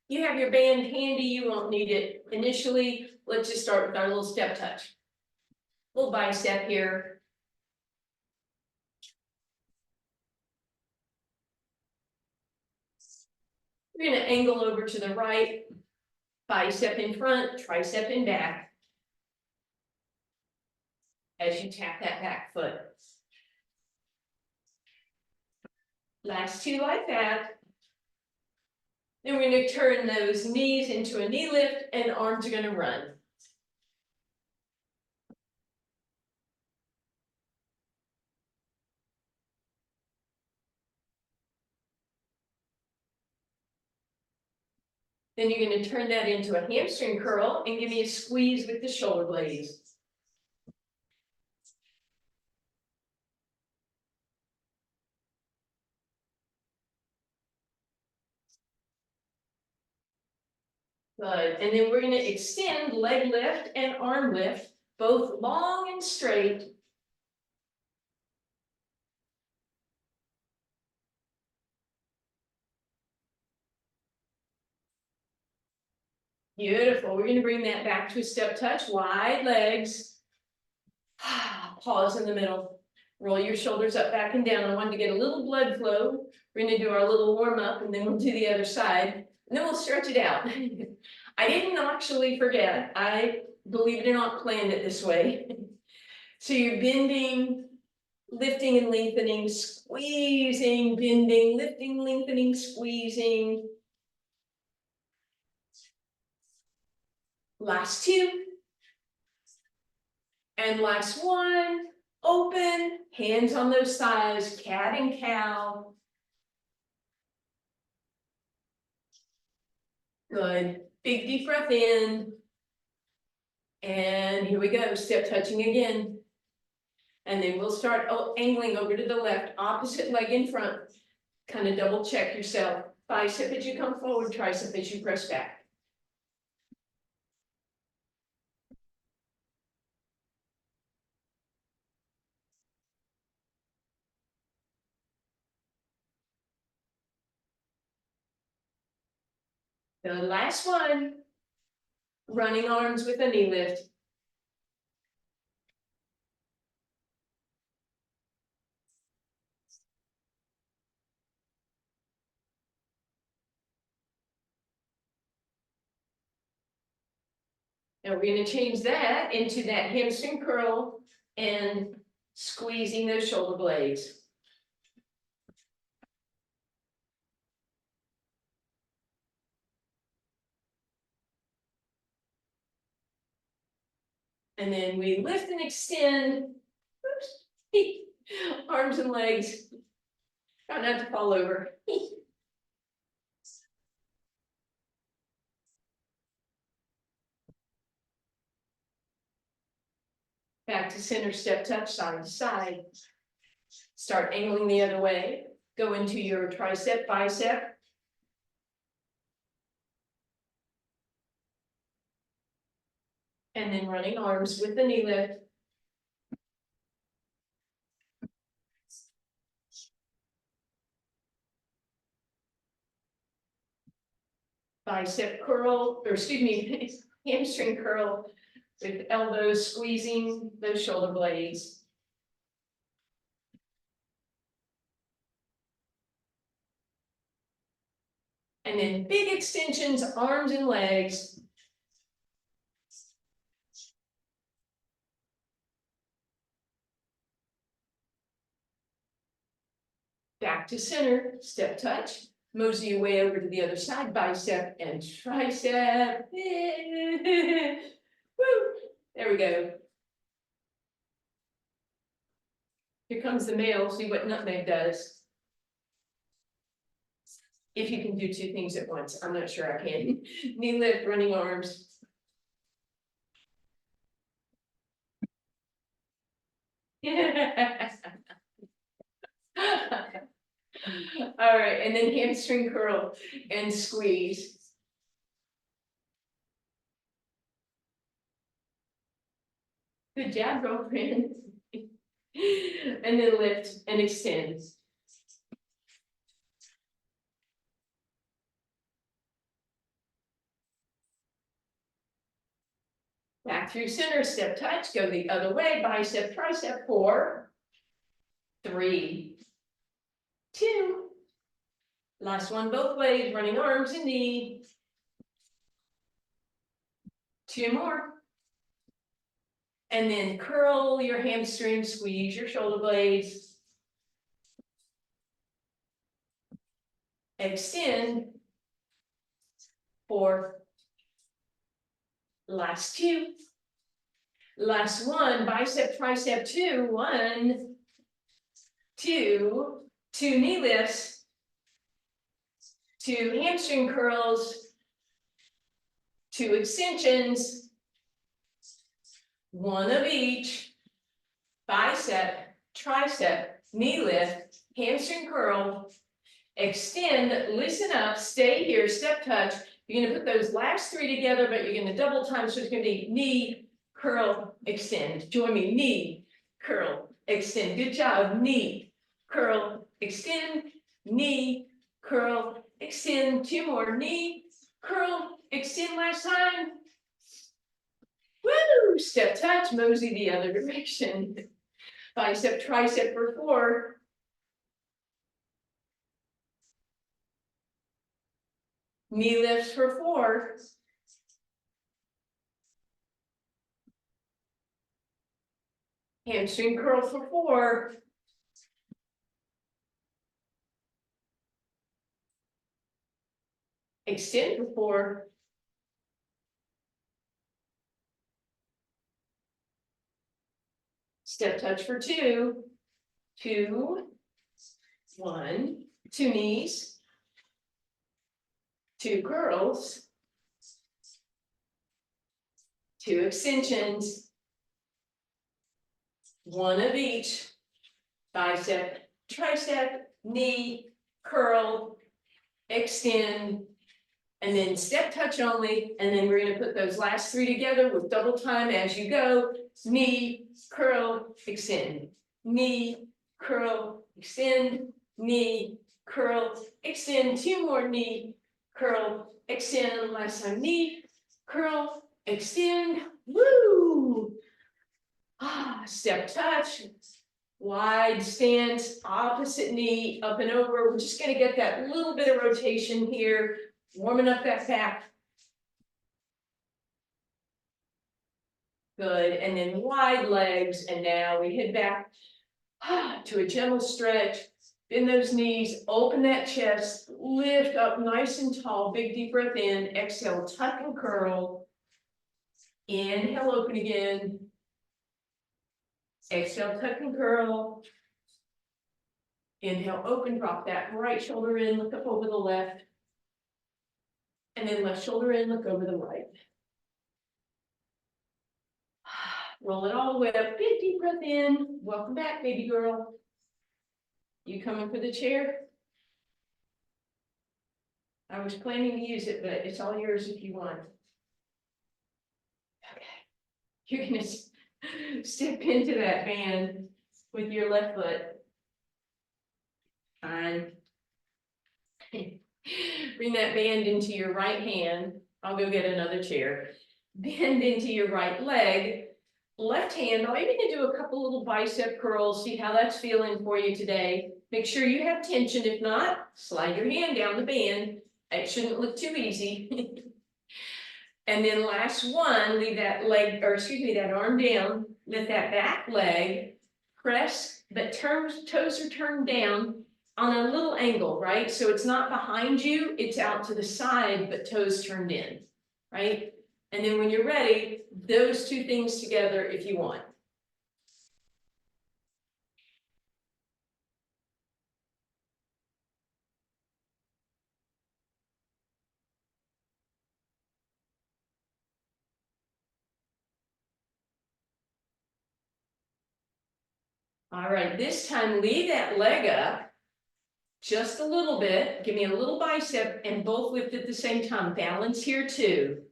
You have your band handy, you won't need it initially. Let's just start with our little step touch. Little bicep here. We're gonna angle over to the right, bicep in front, tricep in back. As you tap that back foot. Last two like that. Then we're gonna turn those knees into a knee lift and arms are gonna run. Then you're gonna turn that into a hamstring curl and give me a squeeze with the shoulder blades. Good, and then we're gonna extend leg lift and arm lift, both long and straight. Beautiful, we're gonna bring that back to a step touch, wide legs. Pause in the middle, roll your shoulders up, back and down. I wanted to get a little blood flow. We're gonna do our little warm up and then we'll do the other side, and then we'll stretch it out. I didn't actually forget, I, believe it or not, planned it this way. So you're bending, lifting and lengthening, squeezing, bending, lifting, lengthening, squeezing. Last two. And last one, open, hands on those thighs, cat and cow. Good, big deep breath in. And here we go, step touching again. And then we'll start angling over to the left, opposite leg in front. Kind of double check yourself. Bicep as you come forward, tricep as you press back. The last one, running arms with a knee lift. Now we're going to change that into that hamstring curl and squeezing those shoulder blades. And then we lift and extend. Oops. Arms and legs. Try not to fall over. Back to center, step touch, side to side. Start angling the other way. Go into your tricep, bicep. And then running arms with the knee lift. Bicep curl, or excuse me, hamstring curl with elbows squeezing those shoulder blades. And then big extensions, arms and legs. Back to center, step touch. Mosey your way over to the other side, bicep and tricep. Woo! There we go. Here comes the male, see what Nutmeg does. If you can do two things at once, I'm not sure I can. Knee lift, running arms. All right, and then hamstring curl and squeeze. Good job, girlfriend. And then lift and extend. So Back through center, step touch, go the other way, bicep, tricep, 4, 3, 2. Last one both ways, running arms and knee. 2 more. And then curl your hamstrings, squeeze your shoulder blades. Extend. 4. Last 2. Last one, bicep, tricep, 2. 1, 2. 2 knee lifts. 2 hamstring curls. 2 extensions. 1 of each. Bicep, tricep, knee lift, hamstring curl. Extend, loosen up, stay here, step touch. You're gonna put those last 3 together, but you're gonna double time, so it's gonna be knee, curl, extend. Join me, knee, curl, extend. Good job, knee, curl, extend, knee, curl, extend. 2 more, knee, curl, extend last time. Woo, step touch, mosey the other direction. Bicep, tricep for 4. Knee lifts for 4. Hamstring curl for 4. Extend for 4. Step touch for 2. 2. 1. 2 knees. 2 curls. 2 extensions. 1 of each. Bicep, tricep, knee, curl, extend, and then step touch only. And then we're going to put those last 3 together with double time as you go. Knee, curl, extend. Knee, curl, extend. Knee, curl, extend. 2 more, knee, curl, extend. Last time, knee, curl, extend. Woo! Step touch, wide stance, opposite knee, up and over. We're just gonna get that little bit of rotation here, warming up that back. Good, and then wide legs, and now we head back to a gentle stretch. Bend those knees, open that chest, lift up nice and tall, big deep breath in, exhale, tuck and curl. Inhale, open again. Exhale, tuck and curl. Inhale, open, drop that right shoulder in, look up over the left. And then left shoulder in, look over the right. Roll it all the way up, big deep breath in. Welcome back, baby girl. You coming for the chair? I was planning to use it, but it's all yours if you want. Okay. You're gonna step into that band with your left foot. Fine. Bring that band into your right hand. I'll go get another chair. Bend into your right leg. Left hand, all you're gonna do a couple little bicep curls, see how that's feeling for you today. Make sure you have tension. If not, slide your hand down the band. It shouldn't look too easy. And then last one, leave that leg, or excuse me, that arm down, lift that back leg, press, but toes are turned down on a little angle, right? So it's not behind you, it's out to the side, but toes turned in, right? And then when you're ready, those 2 things together if you want. All right, this time leave that leg up just a little bit. Give me a little bicep and both lift at the same time. Balance here too.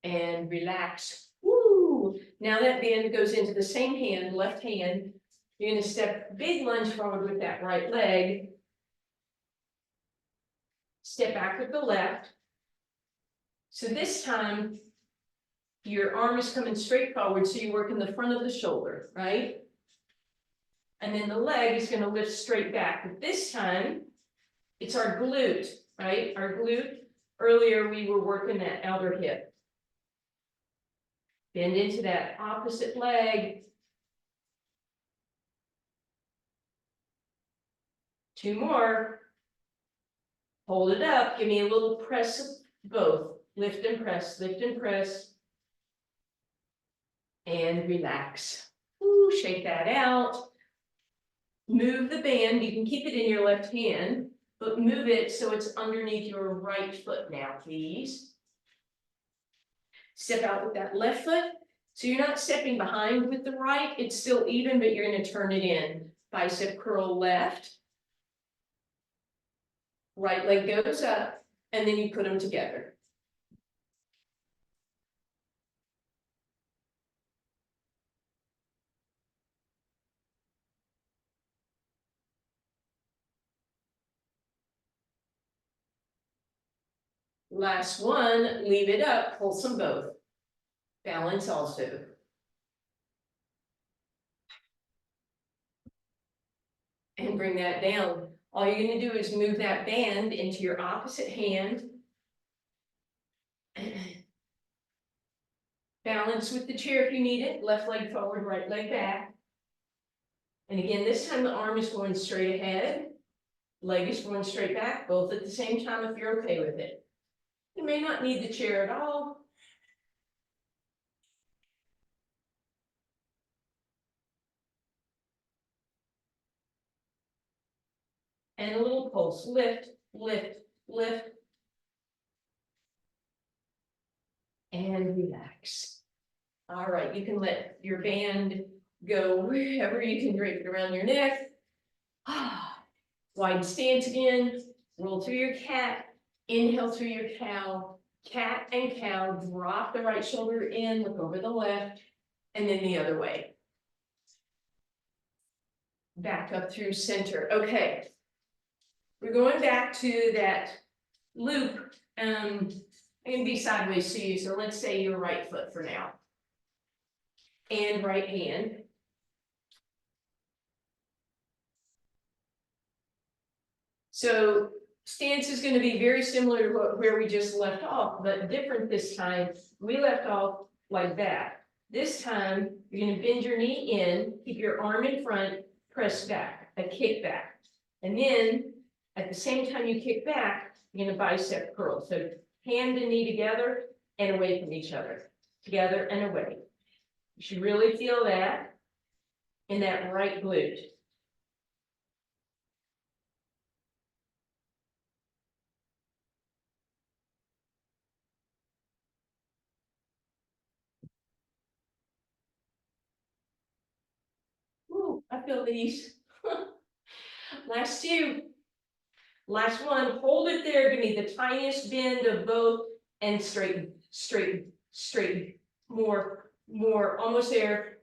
And relax. Woo! Now that band goes into the same hand, left hand. You're going to step big lunge forward with that right leg. step back with the left. So this time, your arm is coming straight forward, so you work in the front of the shoulder, right? And then the leg is gonna lift straight back, but this time, it's our glute, right? Our glute. Earlier, we were working that outer hip. Bend into that opposite leg. 2 more. Hold it up, give me a little press of both. Lift and press, lift and press. And relax. Ooh, shake that out. Move the band, you can keep it in your left hand, but move it so it's underneath your right foot now, please. Step out with that left foot. So you're not stepping behind with the right, it's still even, but you're gonna turn it in. Bicep curl left. Right leg goes up, and then you put them together. Last one, leave it up, pulse them both. Balance also. And bring that down. All you're gonna do is move that band into your opposite hand. Balance with the chair if you need it, left leg forward, right leg back. And again, this time the arm is going straight ahead, leg is going straight back, both at the same time if you're okay with it. You may not need the chair at all. And a little pulse, lift, lift, lift. And relax. All right, you can let your band go wherever you can drape it around your neck. Wide stance again, roll through your cat, inhale through your cow, cat and cow, drop the right shoulder in, look over the left, and then the other way. Back up through center, okay. We're going back to that loop, I'm gonna be sideways to you, so let's say your right foot for now. And right hand. So stance is going to be very similar to where we just left off, but different this time. We left off like that. This time, you're going to bend your knee in, keep your arm in front, press back, a kick back. And then, at the same time you kick back, you're going to bicep curl. So hand and knee together and away from each other. Together and away. You should really feel that in that right glute. Ooh, I feel these. Last 2. Last one, hold it there, give me the tiniest bend of both and straighten, straighten, straighten. More, almost there.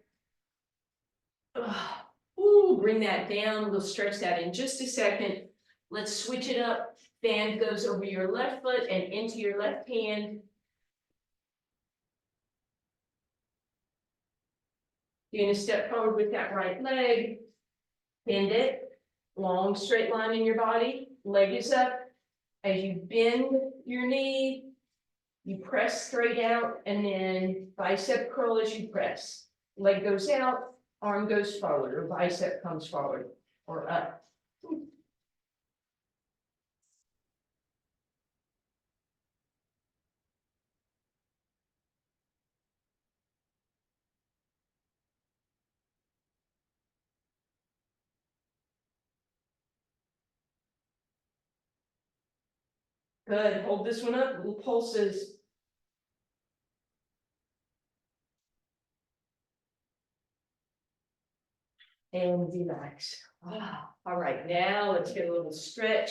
Ooh, bring that down, we'll stretch that in just a second. Let's switch it up. Band goes over your left foot and into your left hand. You're gonna step forward with that right leg, bend it, long straight line in your body, leg is up. As you bend your knee, you press straight out and then bicep curl as you press. Leg goes out, arm goes forward, or bicep comes forward or up. Good, hold this one up, little pulses. And relax. All right, now let's get a little stretch.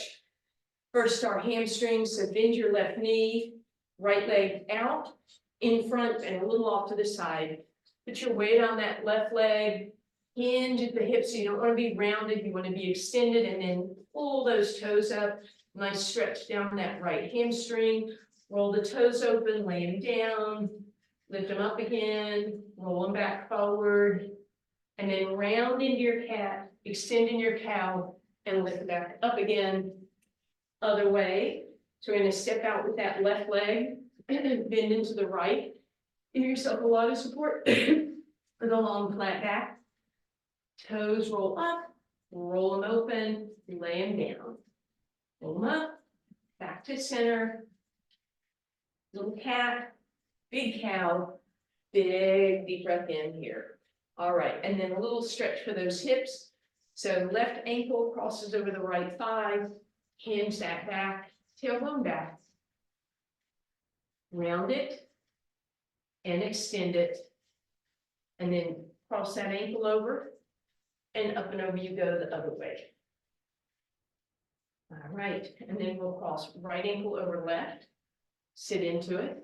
First, our hamstrings, so bend your left knee, right leg out, in front and a little off to the side. Put your weight on that left leg, hinge at the hips, so you don't want to be rounded, you want to be extended, and then pull those toes up, Nice stretch down that right hamstring, roll the toes open, lay them down, lift them up again, roll them back forward, and then round into your cat, extend in your cow, and lift back up again, other way. So we're gonna step out with that left leg, bend into the right, give yourself a lot of support with a long flat back. Toes roll up, roll them open, lay them down. Roll them up, back to center. Little cat, big cow, big deep breath in here. All right, and then a little stretch for those hips. So left ankle crosses over the right thigh, hinge that back, tailbone back. Round it and extend it. And then cross that ankle over and up and over you go the other way. All right, and then we'll cross right ankle over left, sit into it,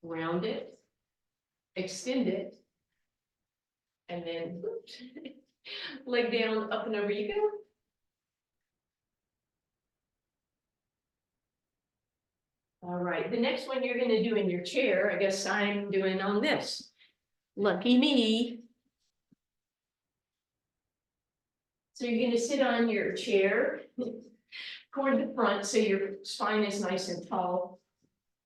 round it, extend it, and then oops, leg down, up and over you go. All right, the next one you're gonna do in your chair, I guess I'm doing on this. Lucky me. So you're gonna sit on your chair toward the front so your spine is nice and tall.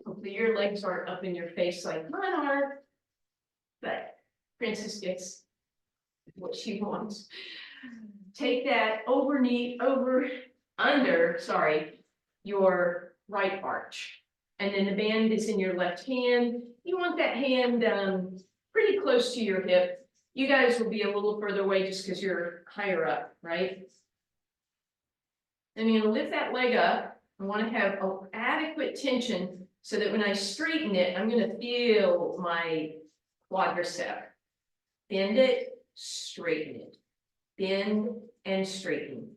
Hopefully your legs aren't up in your face like mine are, but Princess gets what she wants. Take that under your right arch. And then the band is in your left hand. You want that hand pretty close to your hip. You guys will be a little further away just because you're higher up, right? And you're gonna lift that leg up. I want to have adequate tension so that when I straighten it, I'm gonna feel my quadricep. Bend it, straighten it. Bend and straighten.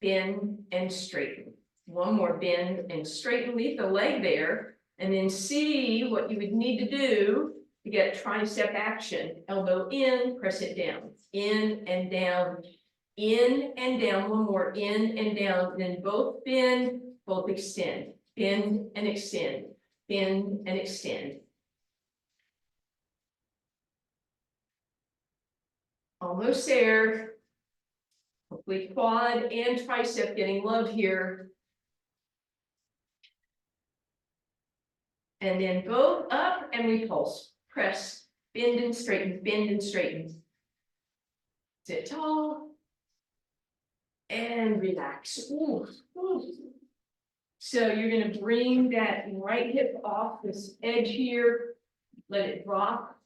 Bend and straighten. One more, bend and straighten, leave the leg there, and then see what you would need to do to get tricep action. Elbow in, press it down, in and down, in and down, one more, in and down, then both bend, both extend, bend and extend, bend and extend. Almost there. Hopefully quad and tricep getting love here. And then both up and repulse, press, bend and straighten, bend and straighten. Sit tall and relax. Ooh, ooh. So you're gonna bring that right hip off this edge here, let it drop.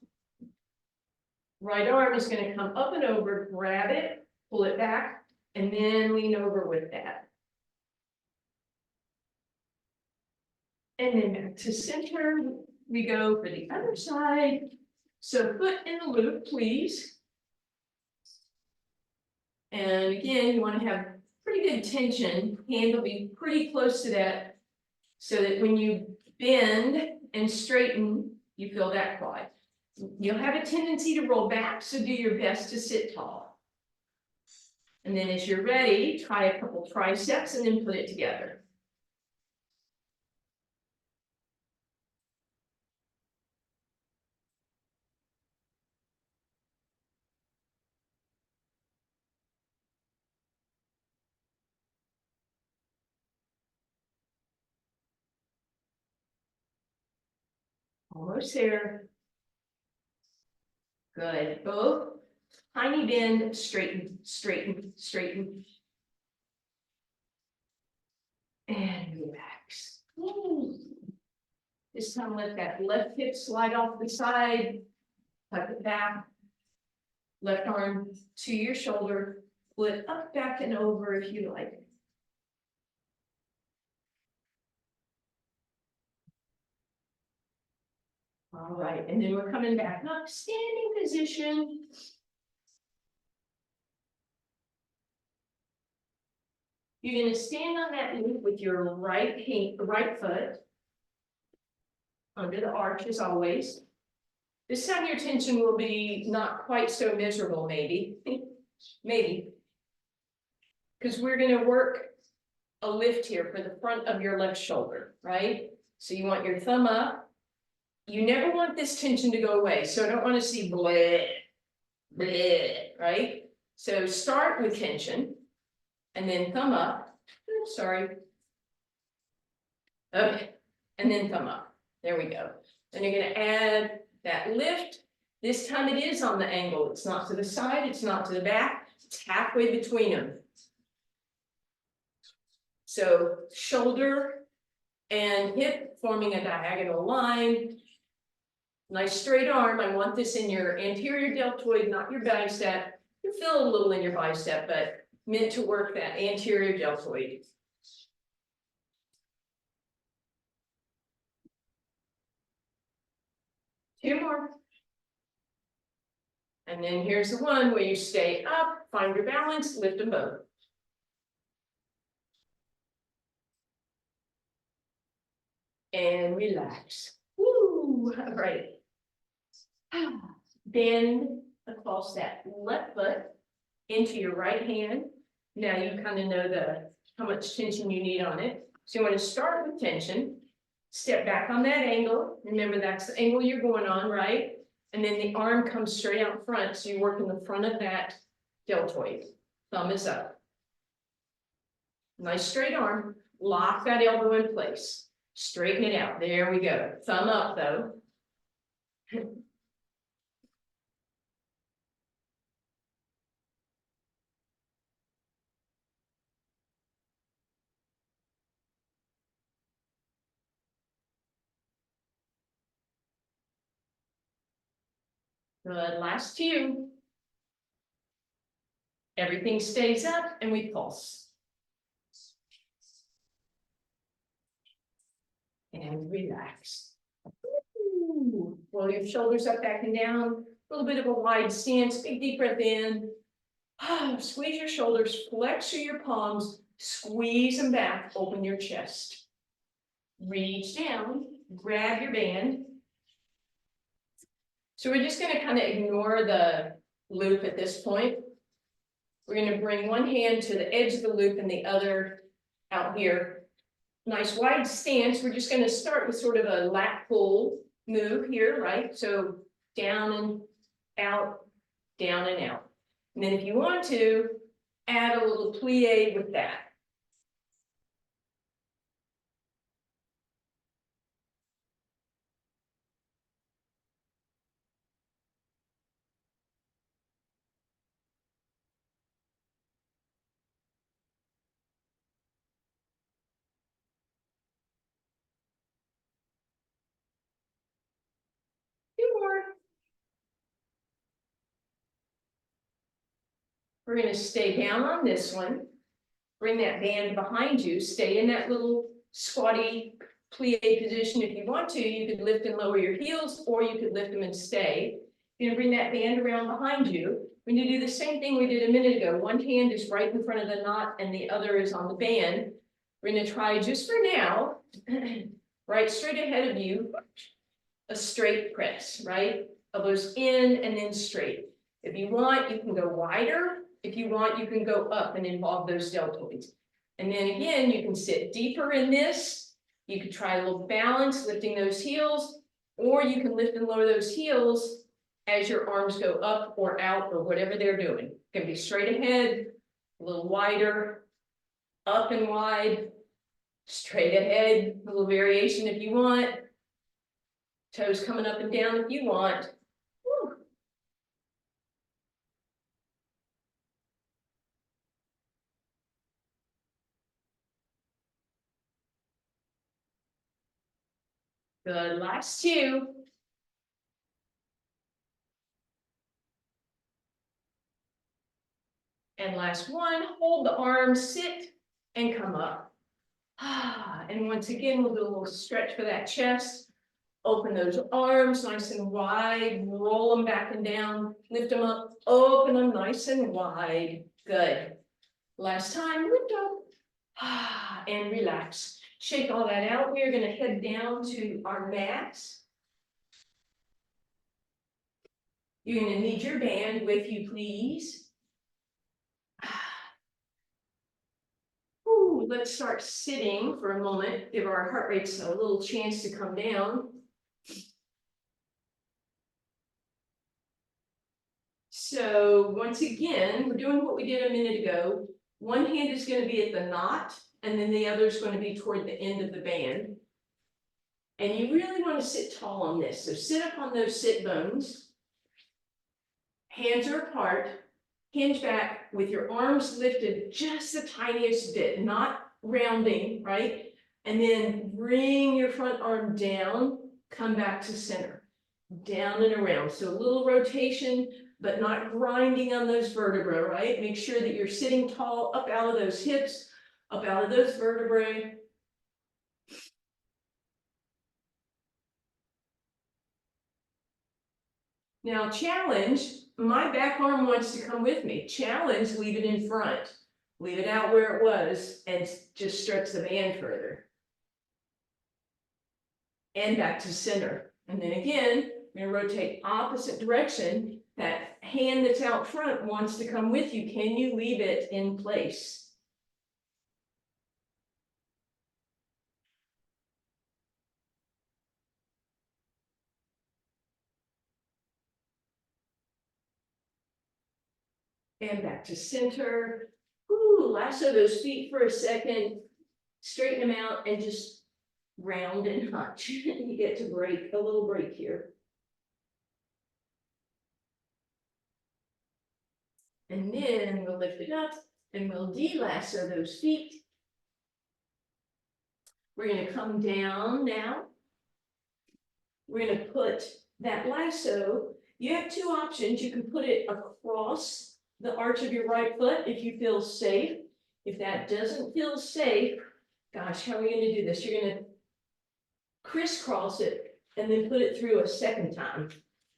Right arm is gonna come up and over, grab it, pull it back, and then lean over with that. And then back to center, we go for the other side. So foot in the loop, please. And again, you want to have pretty good tension, hand will be pretty close to that, so that when you bend and straighten, you feel that quad. You'll have a tendency to roll back, so do your best to sit tall. And then as you're ready, try a couple triceps and then put it together. Almost there. Good. Both tiny bend, straighten, straighten, straighten. And relax. Ooh. This time let that left hip slide off the side. Tuck it back. Left arm to your shoulder. Pull it up, back, and over if you like. All right, and then we're coming back up, standing position. You're gonna stand on that loop with your right foot under the arch as always. This time your tension will be not quite so miserable, maybe, maybe. Because we're gonna work a lift here for the front of your left shoulder, right? So you want your thumb up. You never want this tension to go away, so I don't want to see bleh, bleh, right? So start with tension, and then thumb up. Oops, sorry. Okay, and then thumb up. There we go. Then you're going to add that lift. This time it is on the angle. It's not to the side, it's not to the back, it's halfway between them. So shoulder and hip forming a diagonal line. Nice straight arm. I want this in your anterior deltoid, not your bicep. You feel a little in your bicep, but meant to work that anterior deltoid. Two more. And then here's the one where you stay up, find your balance, lift them both. And relax. Woo, all right. Bend across that left foot into your right hand. Now you kind of know how much tension you need on it. So you want to start with tension, step back on that angle. Remember, that's the angle you're going on, right? And then the arm comes straight out front, so you work in the front of that deltoid. Thumb is up. Nice straight arm. Lock that elbow in place. Straighten it out. There we go. Thumb up, though. Good. Last few. Everything stays up, and we pulse. And relax. Ooh. Roll your shoulders up, back and down. A little bit of a wide stance. Big deep breath in. Squeeze your shoulders, flex through your palms, squeeze them back, open your chest. Reach down, grab your band. So we're just gonna kind of ignore the loop at this point. We're gonna bring one hand to the edge of the loop and the other out here. Nice wide stance. We're just gonna start with sort of a lat pull move here, right? So down and out, down and out. And then if you want to, add a little plie with that. Two more. We're going to stay down on this one. Bring that band behind you. Stay in that little squatty plie position. If you want to, you could lift and lower your heels, or you could lift them and stay. You're going to bring that band around behind you. We're going to do the same thing we did a minute ago. One hand is right in front of the knot and the other is on the band. We're going to try, just for now, right straight ahead of you, a straight press, right? Elbows in and then straight. If you want, you can go wider. If you want, you can go up and involve those deltoids. And then again, you can sit deeper in this. You could try a little balance, lifting those heels, or you can lift and lower those heels as your arms go up or out or whatever they're doing. It can be straight ahead, a little wider, up and wide, straight ahead, a little variation if you want. Toes coming up and down if you want. Woo. Good, last two. And last one, hold the arms, sit and come up. And once again, we'll do a little stretch for that chest. Open those arms nice and wide, roll them back and down, lift them up, open them nice and wide. Good. Last time, lift up and relax. Shake all that out. We're going to head down to our mats. You're going to need your band with you, please. Ooh, let's start sitting for a moment, give our heart rates a little chance to come down. So once again, we're doing what we did a minute ago. One hand is going to be at the knot, and then the other is going to be toward the end of the band. And you really want to sit tall on this. So sit up on those sit bones. Hands are apart. Hinge back with your arms lifted just the tiniest bit, not rounding, right? And then bring your front arm down, come back to center, down and around. So a little rotation, but not grinding on those vertebrae, right? Make sure that you're sitting tall, up out of those hips, up out of those vertebrae. Now challenge, my back arm wants to come with me. Challenge, leave it in front. Leave it out where it was and just stretch the band further. And back to center. And then again, we're going to rotate opposite direction. That hand that's out front wants to come with you. Can you leave it in place? And back to center. Ooh, lasso those feet for a second. Straighten them out and just round and hunch. You get to break, a little break here. And then we'll lift it up and we'll de-lasso those feet. We're going to come down now. We're going to put that lasso. You have two options. You can put it across the arch of your right foot if you feel safe. If that doesn't feel safe, gosh, how are we going to do this? You're going to crisscross it and then put it through a second time,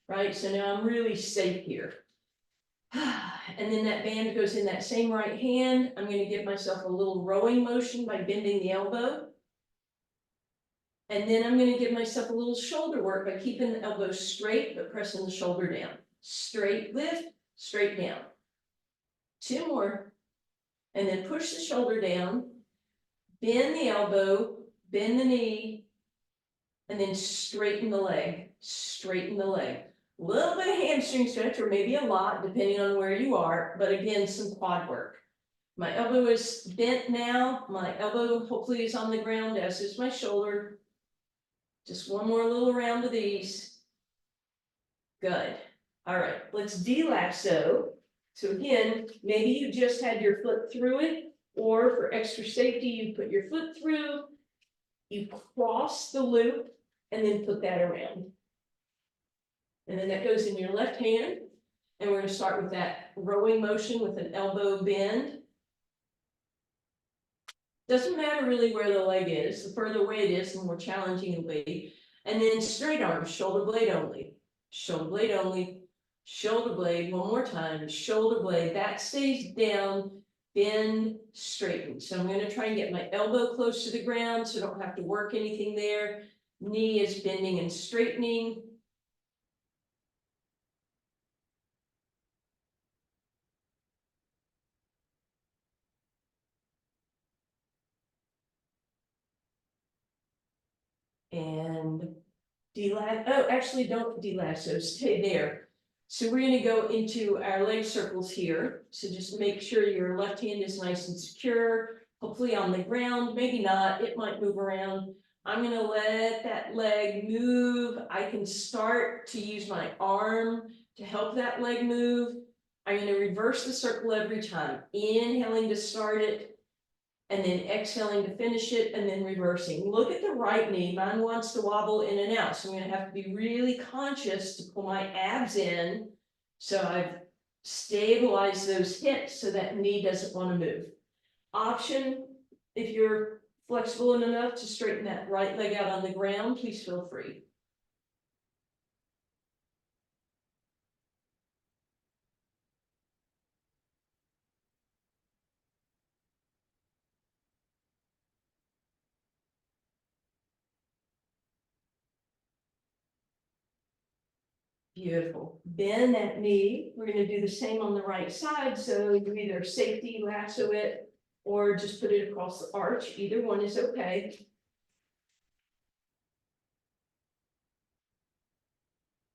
right? So now I'm really safe here. And then that band goes in that same right hand. I'm going to give myself a little rowing motion by bending the elbow. And then I'm going to give myself a little shoulder work by keeping the elbow straight, but pressing the shoulder down. Straight lift, straight down. Two more. And then push the shoulder down, bend the elbow, bend the knee, and then straighten the leg, straighten the leg. A little bit of hamstring stretch, or maybe a lot, depending on where you are, but again, some quad work. My elbow is bent now. My elbow hopefully is on the ground, as is my shoulder. Just one more little round of these. Good. All right, let's de-lasso. So again, maybe you just had your foot through it, or for extra safety, you put your foot through, you cross the loop, and then put that around. And then that goes in your left hand. And we're going to start with that rowing motion with an elbow bend. Doesn't matter really where the leg is. The further away it is, the more challenging it'll be. And then straight arm, shoulder blade only. Shoulder blade only. Shoulder blade, one more time. Shoulder blade, that stays down. Bend, straighten. So I'm going to try and get my elbow close to the ground so I don't have to work anything there. Knee is bending and straightening. And actually don't de-lasso, stay there. So we're going to go into our leg circles here. So just make sure your left hand is nice and secure, hopefully on the ground, maybe not, it might move around. I'm going to let that leg move. I can start to use my arm to help that leg move. I'm going to reverse the circle every time, inhaling to start it, and then exhaling to finish it, and then reversing. Look at the right knee. Mine wants to wobble in and out. So I'm going to have to be really conscious to pull my abs in. So I've stabilized those hips so that knee doesn't want to move. Option, if you're flexible enough to straighten that right leg out on the ground, please feel free. Beautiful. Bend that knee. We're going to do the same on the right side. So you either safety lasso it or just put it across the arch, either one is okay.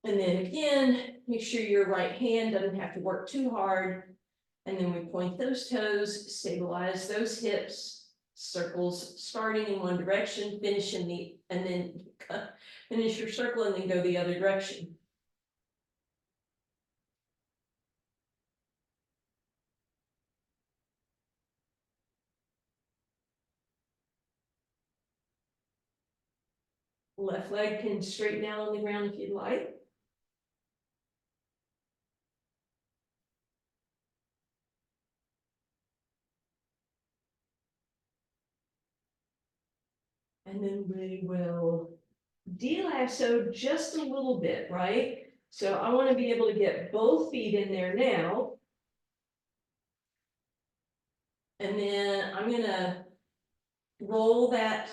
And then again, make sure your right hand doesn't have to work too hard. And then we point those toes, stabilize those hips, circles starting in one direction, finish in the, and then finish your circle and then go the other direction. Left leg can straighten out on the ground if you'd like. And then we will de-lasso just a little bit, right? So I want to be able to get both feet in there now. And then I'm gonna roll that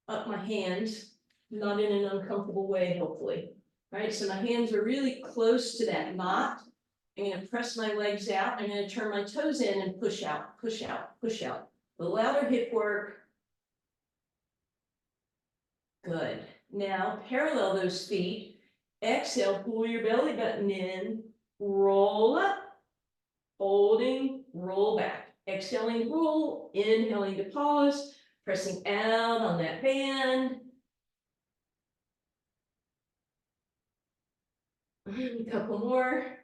up my hands, not in an uncomfortable way, hopefully. Right, so my hands are really close to that knot. I'm gonna press my legs out. I'm gonna turn my toes in and push out, push out, push out. The louder hip work. Good. Now parallel those feet. Exhale, pull your belly button in, roll up, holding, roll back. Exhaling, roll, inhaling to pause, pressing out on that band. A couple more.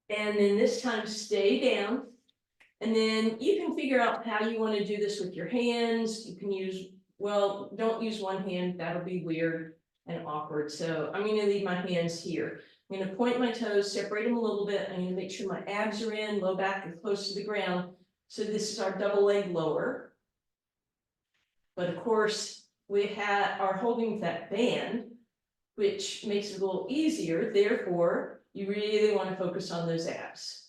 And then this time stay down. And then you can figure out how you want to do this with your hands. You can use, well, don't use one hand, that'll be weird and awkward. So I'm going to leave my hands here. I'm going to point my toes, separate them a little bit. I'm going to make sure my abs are in, low back and close to the ground. So this is our double leg lower. But of course, we are holding that band, which makes it a little easier. Therefore, you really want to focus on those abs.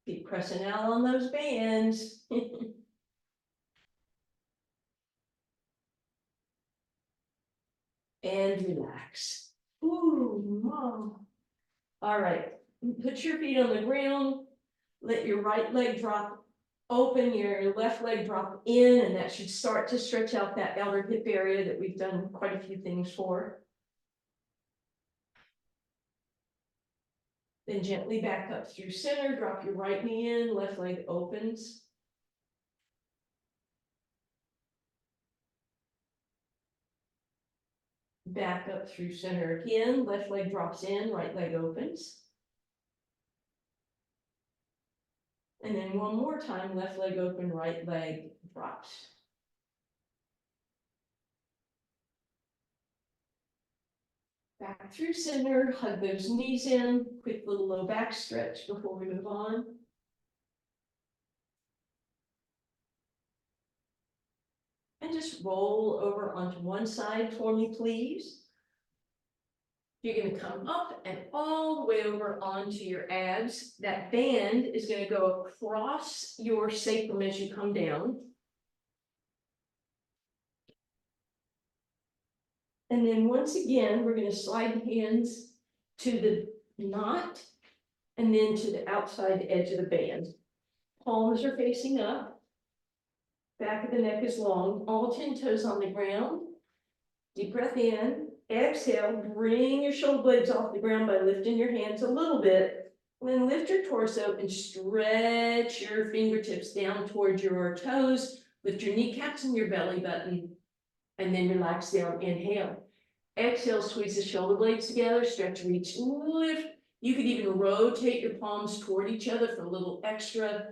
Keep pressing out on those bands. And relax. Ooh, mom. All right, put your feet on the ground. Let your right leg drop open, your left leg drop in, and that should start to stretch out that outer hip area that we've done quite a few things for. Then gently back up through center, drop your right knee in, left leg opens. Back up through center again, left leg drops in, right leg opens. And then one more time, left leg open, right leg drops. Back through center, hug those knees in, quick little low back stretch before we move on. And just roll over onto one side for me, please. You're going to come up and all the way over onto your abs. That band is going to go across your sacrum as you come down. And then once again, we're going to slide the hands to the knot and then to the outside edge of the band. Palms are facing up. Back of the neck is long. All 10 toes on the ground. Deep breath in. Exhale. Bring your shoulder blades off the ground by lifting your hands a little bit. And then lift your torso and stretch your fingertips down towards your toes. Lift your kneecaps and your belly button. And then relax down. Inhale. Exhale, squeeze the shoulder blades together, stretch, reach, lift. You could even rotate your palms toward each other for a little extra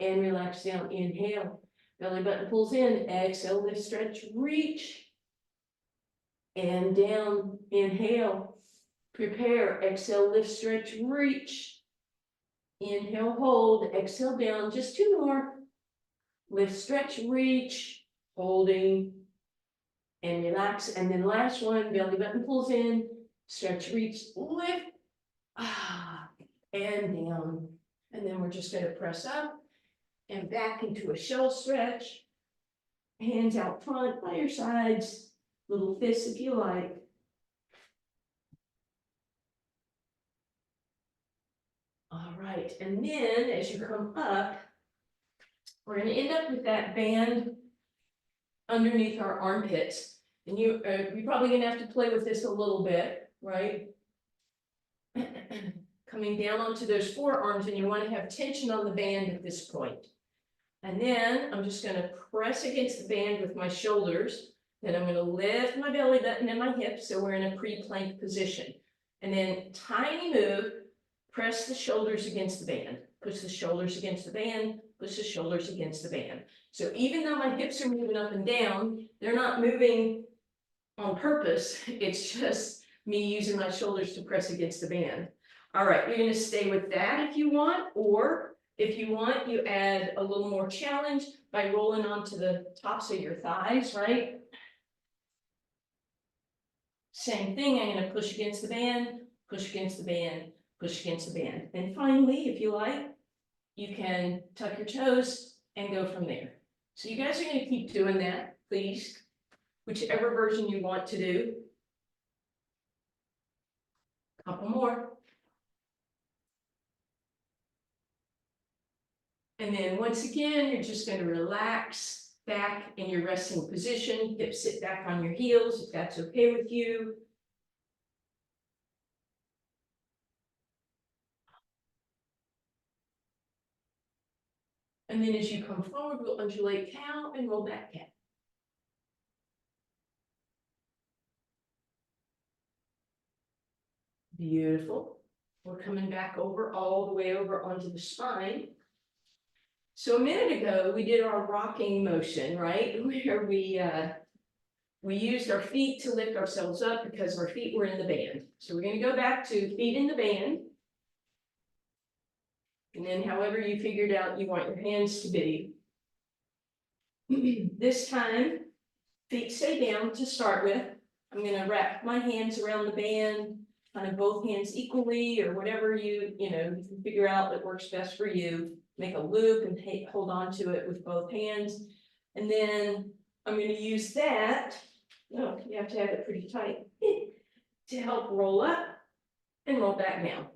and relax down. Inhale, belly button pulls in, exhale, lift, stretch, reach, and down. Inhale, prepare, exhale, lift, stretch, reach. Inhale, hold, exhale, down, just two more. Lift, stretch, reach, holding, and relax. And then last one, belly button pulls in, stretch, reach, lift, and down. And then we're just going to press up and back into a shell stretch. Hands out front by your sides, little fists if you like. All right, and then as you come up, we're gonna end up with that band underneath our armpits. And you're probably gonna have to play with this a little bit, right? Coming down onto those forearms, and you wanna have tension on the band at this point. And then I'm just gonna press against the band with my shoulders. Then I'm gonna lift my belly button and my hips, so we're in a pre-plank position. And then tiny move, press the shoulders against the band, push the shoulders against the band, push the shoulders against the band. So even though my hips are moving up and down, they're not moving on purpose. It's just me using my shoulders to press against the band. All right, you're gonna stay with that if you want, or if you want, you add a little more challenge by rolling onto the tops of your thighs, right? Same thing, I'm gonna push against the band, push against the band, push against the band. And finally, if you like, you can tuck your toes and go from there. So you guys are gonna keep doing that, please, whichever version you want to do. Couple more. And then once again, you're just gonna relax back in your resting position, hips sit back on your heels, if that's okay with you. And then as you come forward, we'll undulate cow and roll back cat. Beautiful. We're coming back over, all the way over onto the spine. So a minute ago, we did our rocking motion, right? Where we used our feet to lift ourselves up because our feet were in the band. So we're gonna go back to feet in the band. And then however you figured out you want your hands to be. This time, feet stay down to start with. I'm gonna wrap my hands around the band, kind of both hands equally, or whatever you can figure out that works best for you. Make a loop and hold on to it with both hands. And then I'm gonna use that, no, you have to have it pretty tight, to help roll up and roll back down,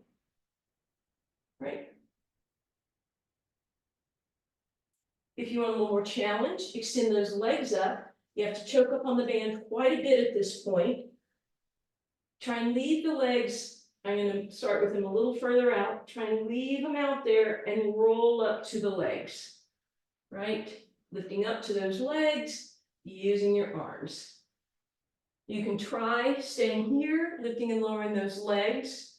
right? If you want a little more challenge, extend those legs up. You have to choke up on the band quite a bit at this point. Try and leave the legs, I'm gonna start with them a little further out. Try and leave them out there and roll up to the legs, right? Lifting up to those legs, using your arms. You can try staying here, lifting and lowering those legs.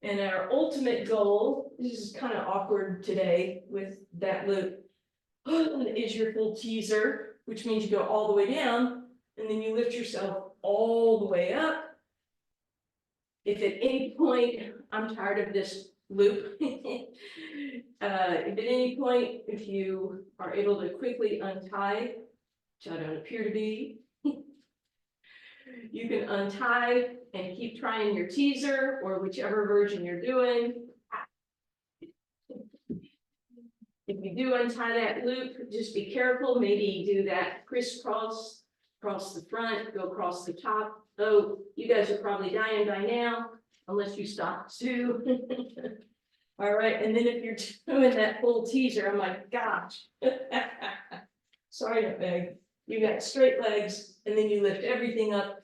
And our ultimate goal, this is kind of awkward today with that loop, is your full teaser, which means you go all the way down and then you lift yourself all the way up. If at any point, I'm tired of this loop, if at any point, if you are able to quickly untie, which I don't appear to be, you can untie and keep trying your teaser or whichever version you're doing. If you do untie that loop, just be careful, maybe do that crisscross, across the front, go across the top. Though you guys are probably dying by now, unless you stop too. All right, and then if you're doing that full teaser, oh my gosh. Sorry, Nutmeg. You got straight legs, and then you lift everything up.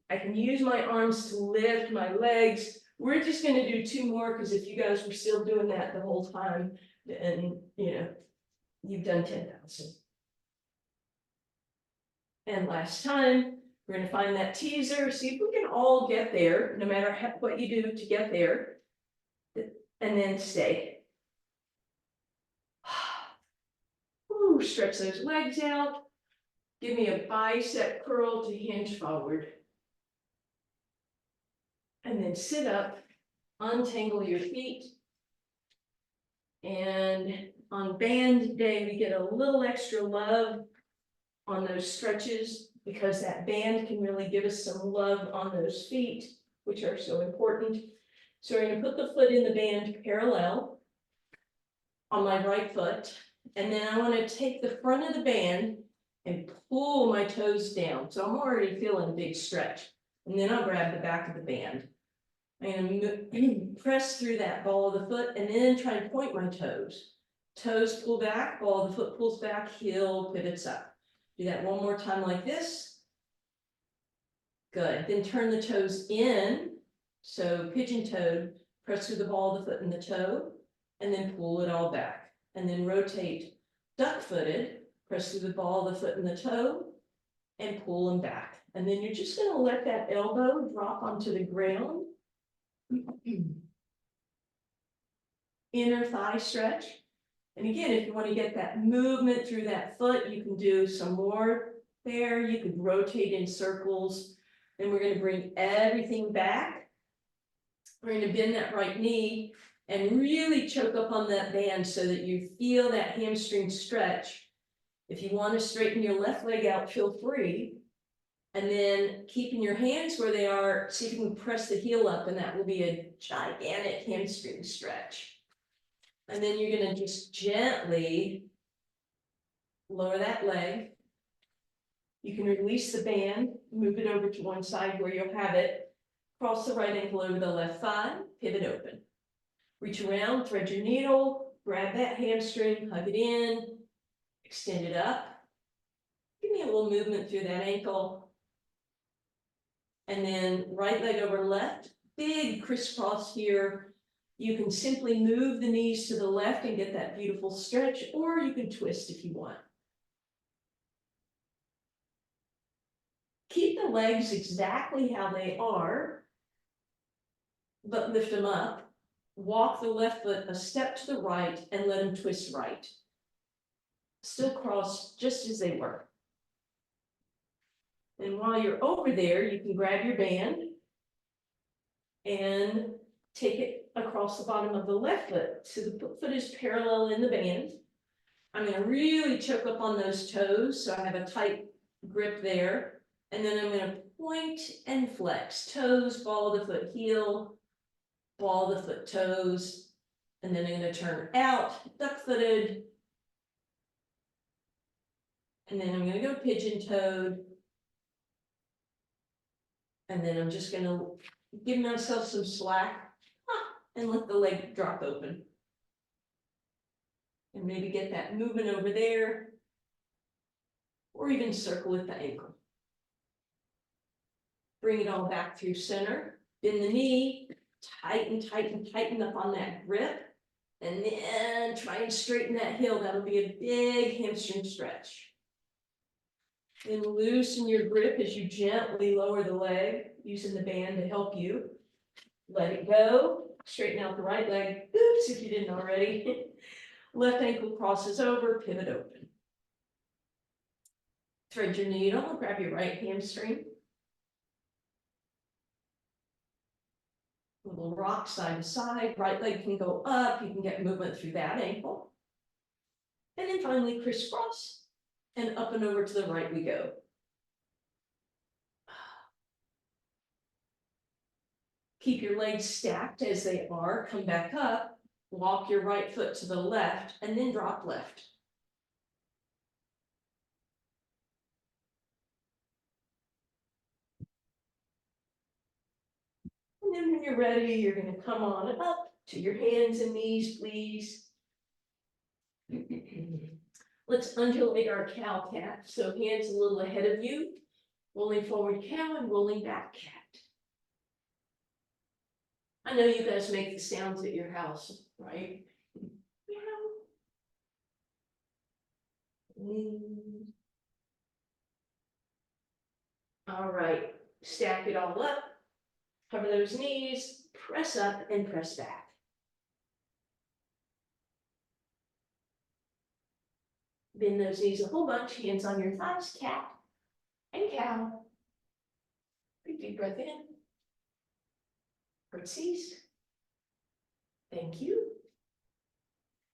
I can use my arms to lift my legs. We're just gonna do two more, because if you guys were still doing that the whole time, then you've done 10,000. And last time, we're gonna find that teaser, see if we can all get there, no matter what you do to get there. And then stay. Ooh, stretch those legs out. Give me a bicep curl to hinge forward. And then sit up, untangle your feet. And on band day, we get a little extra love on those stretches because that band can really give us some love on those feet, which are so important. So we're going to put the foot in the band parallel on my right foot. And then I want to take the front of the band and pull my toes down. So I'm already feeling a big stretch. And then I'll grab the back of the band. And press through that ball of the foot and then try and point my toes. Toes pull back, ball of the foot pulls back, heel pivots up. Do that one more time like this. Good. Then turn the toes in. So pigeon toed, press through the ball of the foot and the toe, and then pull it all back. And then rotate duck footed, press through the ball of the foot and the toe, and pull them back. And then you're just going to let that elbow drop onto the ground. Inner thigh stretch. And again, if you want to get that movement through that foot, you can do some more there. You could rotate in circles. Then we're going to bring everything back. We're going to bend that right knee and really choke up on that band so that you feel that hamstring stretch. If you want to straighten your left leg out, feel free. And then keeping your hands where they are, see if you can press the heel up, and that will be a gigantic hamstring stretch. And then you're going to just gently lower that leg. You can release the band, move it over to one side where you'll have it. Cross the right ankle over the left thigh, pivot open. Reach around, thread your needle, grab that hamstring, hug it in, extend it up. Give me a little movement through that ankle. And then right leg over left, big crisscross here. You can simply move the knees to the left and get that beautiful stretch, or you can twist if you want. Keep the legs exactly how they are, but lift them up. Walk the left foot a step to the right and let them twist right. Still cross just as they were. And while you're over there, you can grab your band and take it across the bottom of the left foot. So the foot is parallel in the band. I'm going to really choke up on those toes so I have a tight grip there. And then I'm going to point and flex. Toes, ball of the foot, heel, ball of the foot, toes. And then I'm going to turn out, duck-footed. And then I'm going to go pigeon-toed. And then I'm just going to give myself some slack and let the leg drop open. And maybe get that movement over there, or even circle with the ankle. Bring it all back through center, bend the knee, tighten, tighten, tighten up on that grip, and then try and straighten that heel. That'll be a big hamstring stretch. Then loosen your grip as you gently lower the leg, using the band to help you. Let it go, straighten out the right leg. Oops, if you didn't already. Left ankle crosses over, pivot open. Thread your needle, grab your right hamstring. A little rock side to side, right leg can go up, you can get movement through that ankle. And then finally crisscross, and up and over to the right we go. Keep your legs stacked as they are, come back up, walk your right foot to the left, and then drop left. And then when you're ready, you're going to come on up to your hands and knees, please. Let's undulate our cow cat. So hands a little ahead of you, rolling forward cow and rolling back cat. I know you guys make the sounds at your house, right? All right, stack it all up, cover those knees, press up and press back. Bend those knees a whole bunch, hands on your thighs, cat and cow. Big deep breath in. Curtsies. Thank you.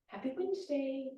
Happy Wednesday.